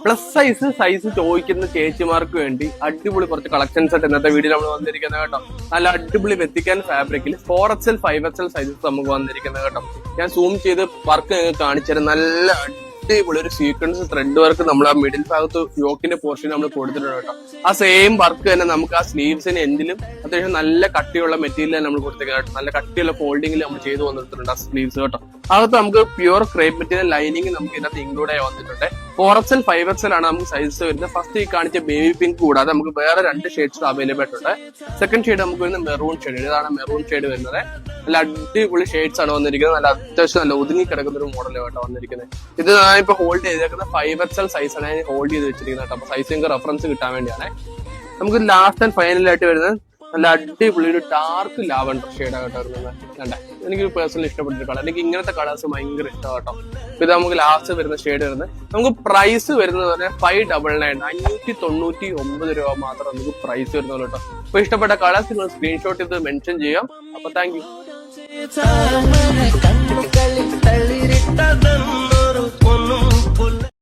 Plus size ചോദിക്കുന്ന ചേച്ചിമാർക്ക് വേണ്ടി അടിപൊളി കുറച്ച് കളക്ഷൻസ് ആയിട്ട് ഇന്നത്തെ വീഡിയോ നമ്മൾ വന്നിരിക്കുന്നത് കേട്ടോ. നല്ല അടിപൊളി വെത്തിക്കാൻ ഫാബ്രിക്കിൽ 4XL 5XL സൈസസ് നമുക്ക് വന്നിരിക്കുന്നത് കേട്ടോ. ഞാൻ സൂം ചെയ്ത് വർക്ക് നിങ്ങൾക്ക് കാണിച്ചു തരാം. നല്ല അടിപൊളി ഒരു സീക്വൻസ് ത്രെഡ് വർക്ക് നമ്മൾ ആ മിഡിൽ ഭാഗത്ത് യോക്കിന്റെ പോർഷൻ നമ്മൾ കൊടുത്തിട്ടുണ്ട് കേട്ടോ. ആ സെയിം വർക്ക് തന്നെ നമുക്ക് ആ സ്ലീവ്സിന് എൻഡിലും അത്യാവശ്യം നല്ല കട്ടിയുള്ള മെറ്റീരിയൽ നമ്മൾ കൊടുത്തിരിക്കുന്നത് കേട്ടോ. നല്ല കട്ടിയുള്ള ഫോൾഡിംഗിൽ നമ്മൾ ചെയ്ത് വന്നിട്ടുണ്ട് ആ സ്ലീവ്സ് കേട്ടോ. അകത്ത് നമുക്ക് പ്യുവർ ക്രേപ്പ് മെറ്റീരിയൽ ലൈനിങ് നമുക്ക് ഇതിനകത്ത് ഇൻക്ലൂഡ് ആയി വന്നിട്ടുണ്ട്. 4XL 5XL ആണ് നമുക്ക് സൈസസ് വരുന്നത്. ഫസ്റ്റ് ഈ കാണിച്ച ബേബി പിങ്ക് കൂടാതെ നമുക്ക് വേറെ 2 ഷെയ്ഡ്സ് അവൈലബിൾ ആയിട്ടുണ്ട്. സെക്കൻഡ് ഷെയ്ഡ് നമുക്ക് വരുന്നത് മെറൂൺ ഷെയ്ഡ്. ഇതാണ് മെറൂൺ ഷെയ്ഡ് വരുന്നത്. നല്ല അടിപൊളി ഷെയ്ഡ്സ് ആണ് വന്നിരിക്കുന്നത്. നല്ല അത്യാവശ്യം നല്ല ഒതുങ്ങി കിടക്കുന്ന ഒരു മോഡൽ കേട്ടോ വന്നിരിക്കുന്നത്. ഇത് ഞാനിപ്പോ ഹോൾഡ് ചെയ്തേക്കുന്ന 5XL സൈസ് ആണ് ഞാൻ ഹോൾഡ് ചെയ്ത് വെച്ചിരിക്കുന്നത് കേട്ടോ. അപ്പൊ സൈസ് നിങ്ങൾക്ക് റെഫറൻസ് കിട്ടാൻ വേണ്ടിയാണ്. നമുക്ക് ലാസ്റ്റ് ആൻഡ് ഫൈനൽ ആയിട്ട് വരുന്നത് നല്ല അടിപൊളി ഒരു ഡാർക്ക് ലാവൻഡർ ഷെയ്ഡ് ആയിട്ട് വരുന്നത്. കണ്ടേ, എനിക്ക് പേഴ്സണലി ഇഷ്ടപ്പെട്ടൊരു കളർ. എനിക്ക് ഇങ്ങനത്തെ കളേഴ്സ് ഭയങ്കര ഇഷ്ടമാണ് കേട്ടോ. ഇത് നമുക്ക് ലാസ്റ്റ് വരുന്ന ഷെയ്ഡ് വരുന്നത്. നമുക്ക് പ്രൈസ് വരുന്നത് പറഞ്ഞാൽ 599 599 രൂപ മാത്രം നമുക്ക് പ്രൈസ് വരുന്നുള്ളൂ കേട്ടോ. അപ്പൊ ഇഷ്ടപ്പെട്ട കളേഴ്സ് നിങ്ങൾ സ്ക്രീൻഷോട്ട് ചെയ്ത് മെൻഷൻ ചെയ്യാം. അപ്പൊ താങ്ക് യു.